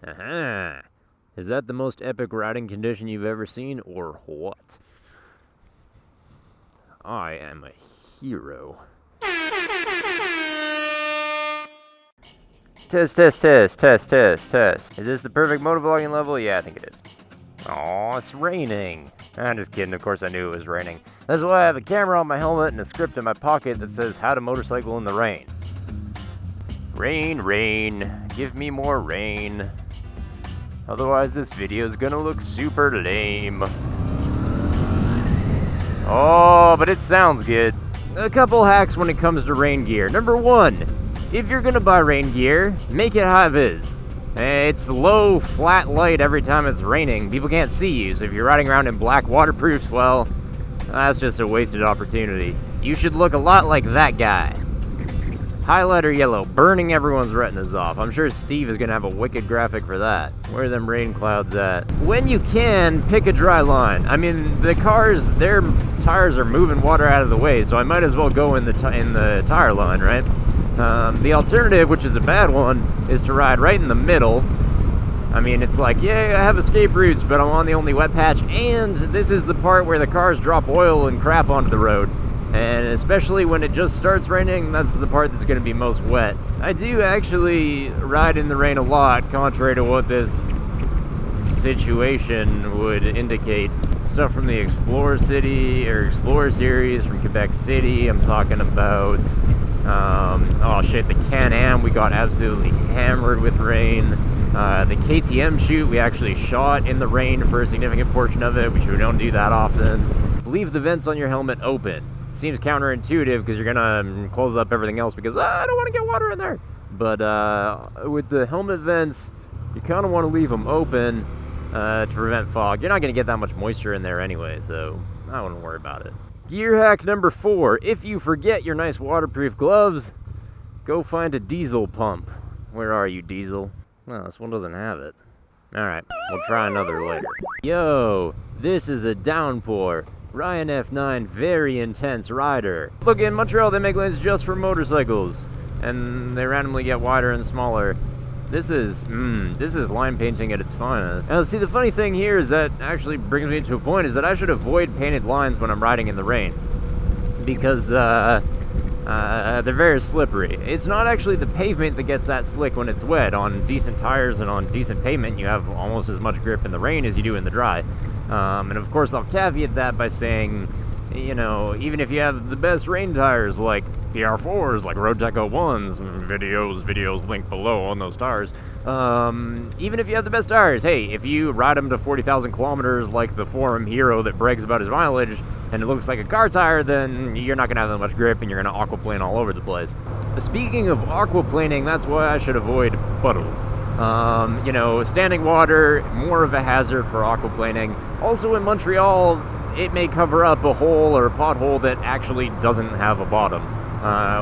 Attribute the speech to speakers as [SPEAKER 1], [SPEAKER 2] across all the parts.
[SPEAKER 1] Aha! Is that the most epic riding condition you've ever seen, or what? I am a hero. Test. Is this the perfect motovlogging level? Yeah, I think it is. Aw, it's raining. I'm just kidding, of course I knew it was raining. That's why I have a camera on my helmet and a script in my pocket that says how to motorcycle in the rain. Rain, rain, give me more rain. Otherwise this video is gonna look super lame. Oh, but it sounds good. A couple hacks when it comes to rain gear. Number 1, if you're gonna buy rain gear, make it high-vis. It's low, flat light every time it's raining. People can't see you, so if you're riding around in black waterproofs, well, that's just a wasted opportunity. You should look a lot like that guy. Highlighter yellow, burning everyone's retinas off. I'm sure Steve is gonna have a wicked graphic for that. Where are them rain clouds at? When you can, pick a dry line. I mean, the cars, their tires are moving water out of the way, so I might as well go in the tire line, right? The alternative, which is a bad one, is to ride right in the middle. I mean, it's like, yeah, I have escape routes, but I'm on the only wet patch, and this is the part where the cars drop oil and crap onto the road. And especially when it just starts raining, that's the part that's going to be most wet. I do actually ride in the rain a lot, contrary to what this situation would indicate. Stuff from the Explorer series from Quebec City. I'm talking about, oh shit, the Can-Am, we got absolutely hammered with rain. The KTM shoot, we actually shot in the rain for a significant portion of it, which we don't do that often. Leave the vents on your helmet open. Seems counterintuitive because you're gonna close up everything else because I don't want to get water in there. But with the helmet vents, you kind of want to leave them open to prevent fog. You're not gonna get that much moisture in there anyway, so I wouldn't worry about it. Gear hack number 4: if you forget your nice waterproof gloves, go find a diesel pump. Where are you, diesel? No, this one doesn't have it. Alright, we'll try another later. Yo, this is a downpour. Ryan F9, very intense rider. Look, in Montreal they make lanes just for motorcycles, and they randomly get wider and smaller. This is line painting at its finest. Now, see, the funny thing here is that actually brings me to a point, is that I should avoid painted lines when I'm riding in the rain, because they're very slippery. It's not actually the pavement that gets that slick when it's wet. On decent tires and on decent pavement, you have almost as much grip in the rain as you do in the dry. And of course I'll caveat that by saying, you know, even if you have the best rain tires like PR4s, like Road Tech 01s, videos linked below on those tires, even if you have the best tires, hey, if you ride them to 40,000 kilometers like the Forum Hero that brags about his mileage, and it looks like a car tire, then you're not going to have that much grip and you're going to aquaplane all over the place. Speaking of aquaplaning, that's why I should avoid puddles. You know, standing water, more of a hazard for aquaplaning. Also in Montreal, it may cover up a hole or a pothole that actually doesn't have a bottom.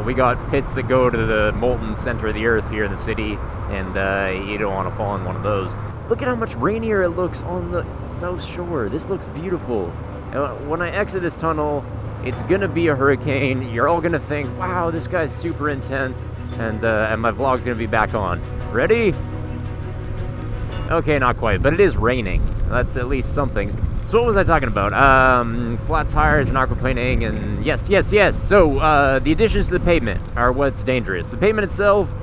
[SPEAKER 1] We got pits that go to the molten center of the earth here in the city, and you don't want to fall in one of those. Look at how much rainier it looks on the South Shore. This looks beautiful. When I exit this tunnel, it's gonna be a hurricane. You're all gonna think, wow, this guy's super intense, and my vlog's gonna be back on. Ready? Okay, not quite, but it is raining. That's at least something. So what was I talking about? Flat tires and aquaplaning, and yes. So the additions to the pavement are what's dangerous. The pavement itself,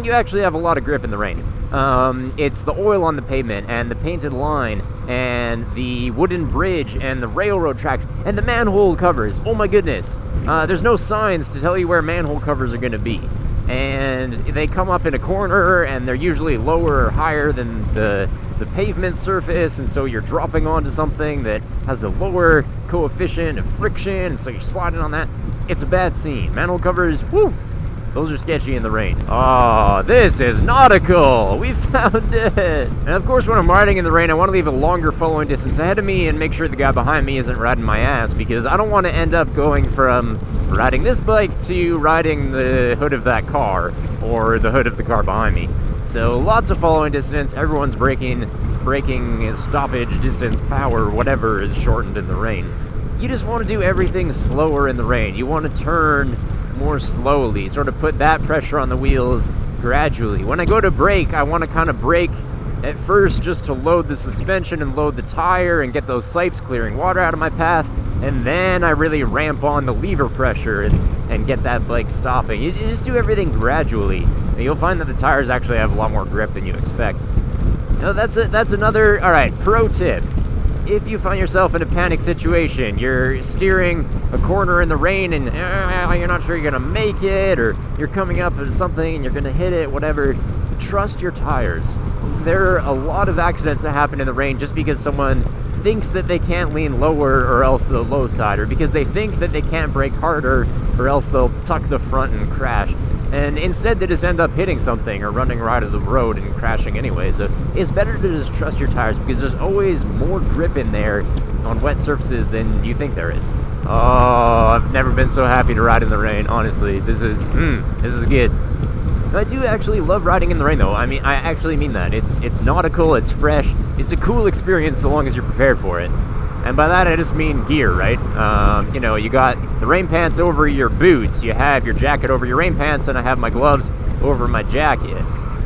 [SPEAKER 1] you actually have a lot of grip in the rain. It's the oil on the pavement and the painted line and the wooden bridge and the railroad tracks and the manhole covers. Oh my goodness. There's no signs to tell you where manhole covers are going to be. And they come up in a corner, and they're usually lower or higher than the pavement surface, and so you're dropping onto something that has a lower coefficient of friction, and so you're sliding on that. It's a bad scene. Manhole covers, whoo, those are sketchy in the rain. Oh, this is nautical! We found it! And of course, when I'm riding in the rain, I want to leave a longer following distance ahead of me and make sure the guy behind me isn't riding my ass, because I don't want to end up going from riding this bike to riding the hood of that car, or the hood of the car behind me. So lots of following distance, everyone's braking, stoppage, distance, power, whatever is shortened in the rain. You just want to do everything slower in the rain. You want to turn more slowly, sort of put that pressure on the wheels gradually. When I go to brake, I want to kind of brake at first just to load the suspension and load the tire and get those sipes clearing water out of my path, and then I really ramp on the lever pressure and get that bike stopping. You just do everything gradually, and you'll find that the tires actually have a lot more grip than you expect. Now that's another, all right, pro tip. If you find yourself in a panic situation, you're steering a corner in the rain and you're not sure you're gonna make it, or you're coming up at something and you're gonna hit it, whatever, trust your tires. There are a lot of accidents that happen in the rain just because someone thinks that they can't lean lower or else the low side, or because they think that they can't brake harder or else they'll tuck the front and crash. And instead they just end up hitting something or running right of the road and crashing anyway. So it's better to just trust your tires, because there's always more grip in there on wet surfaces than you think there is. Oh, I've never been so happy to ride in the rain, honestly. This is good. I do actually love riding in the rain, though. I mean, I actually mean that. It's nautical, it's fresh, it's a cool experience so long as you're prepared for it. And by that I just mean gear, right? You know, you got the rain pants over your boots, you have your jacket over your rain pants, and I have my gloves over my jacket.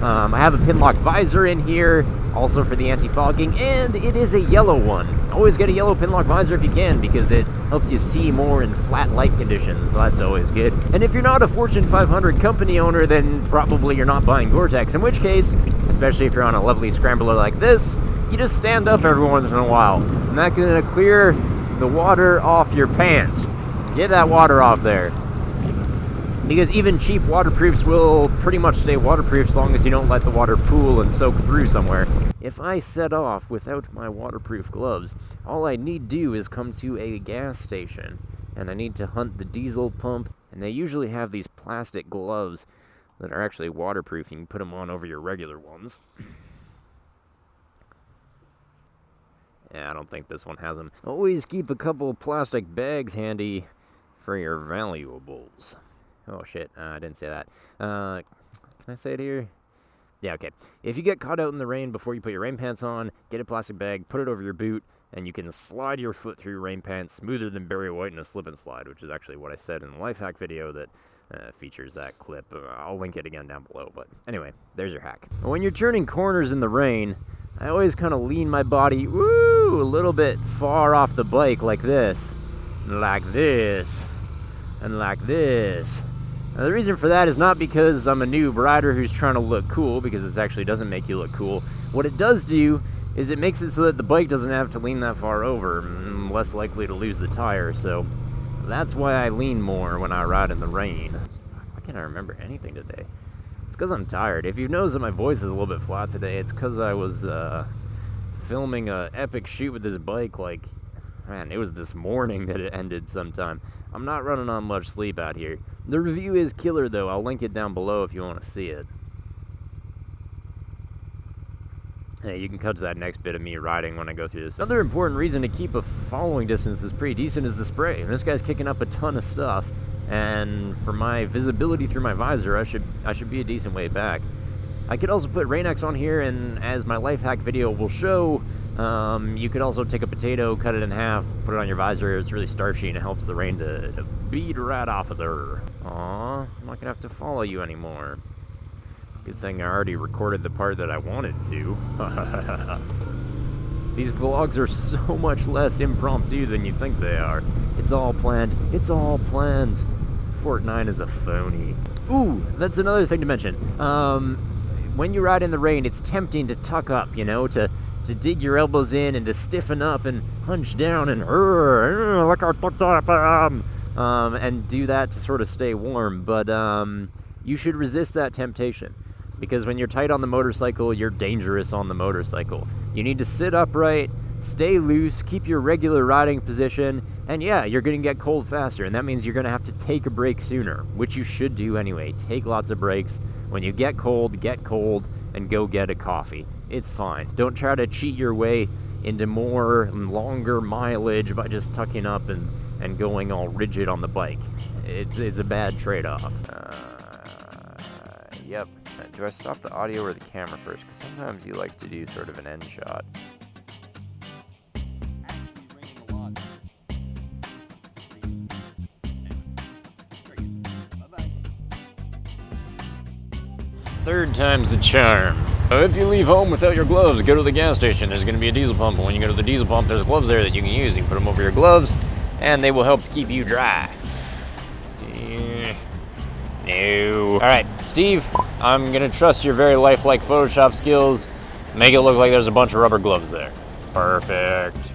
[SPEAKER 1] I have a pin-locked visor in here, also for the anti-fogging, and it is a yellow one. Always get a yellow pin-locked visor if you can, because it helps you see more in flat light conditions, so that's always good. And if you're not a Fortune 500 company owner, then probably you're not buying Gore-Tex, in which case, especially if you're on a lovely scrambler like this, you just stand up every once in a while, and that's gonna clear the water off your pants. Get that water off there. Because even cheap waterproofs will pretty much stay waterproof as long as you don't let the water pool and soak through somewhere. If I set off without my waterproof gloves, all I need do is come to a gas station, and I need to hunt the diesel pump, and they usually have these plastic gloves that are actually waterproof. You can put them on over your regular ones. Yeah, I don't think this one has them. Always keep a couple plastic bags handy for your valuables. Oh shit, I didn't say that. Can I say it here? Yeah, okay. If you get caught out in the rain before you put your rain pants on, get a plastic bag, put it over your boot, and you can slide your foot through your rain pants smoother than Barry White in a slip and slide, which is actually what I said in the life hack video that features that clip. I'll link it again down below, but anyway, there's your hack. When you're turning corners in the rain, I always kind of lean my body, a little bit far off the bike like this, and like this, and like this. Now, the reason for that is not because I'm a noob rider who's trying to look cool, because this actually doesn't make you look cool. What it does do is it makes it so that the bike doesn't have to lean that far over, less likely to lose the tire, so that's why I lean more when I ride in the rain. Why can't I remember anything today? It's because I'm tired. If you've noticed that my voice is a little bit flat today, it's because I was filming an epic shoot with this bike, like, man, it was this morning that it ended sometime. I'm not running on much sleep out here. The review is killer, though. I'll link it down below if you want to see it. Hey, you can cut to that next bit of me riding when I go through this. Another important reason to keep a following distance that's pretty decent is the spray. And this guy's kicking up a ton of stuff, and for my visibility through my visor, I should be a decent way back. I could also put Rain-X on here, and as my life hack video will show, you could also take a potato, cut it in half, put it on your visor. It's really starchy and it helps the rain to bead right off of there. Aw, I'm not gonna have to follow you anymore. Good thing I already recorded the part that I wanted to. These vlogs are so much less impromptu than you think they are. It's all planned. It's all planned. FortNine is a phony. Ooh, that's another thing to mention. When you ride in the rain, it's tempting to tuck up, you know, to dig your elbows in and to stiffen up and hunch down and like I tucked up, and do that to sort of stay warm. But you should resist that temptation, because when you're tight on the motorcycle, you're dangerous on the motorcycle. You need to sit upright, stay loose, keep your regular riding position, and yeah, you're going to get cold faster, and that means you're going to have to take a break sooner, which you should do anyway. Take lots of breaks. When you get cold, and go get a coffee. It's fine. Don't try to cheat your way into more and longer mileage by just tucking up and going all rigid on the bike. It's a bad trade-off. Yep. Do I stop the audio or the camera first? Because sometimes you like to do sort of an end shot. Third time's the charm. If you leave home without your gloves, go to the gas station. There's going to be a diesel pump. And when you go to the diesel pump, there's gloves there that you can use. You can put them over your gloves, and they will help to keep you dry. No. All right, Steve, I'm going to trust your very lifelike Photoshop skills. Make it look like there's a bunch of rubber gloves there. Perfect.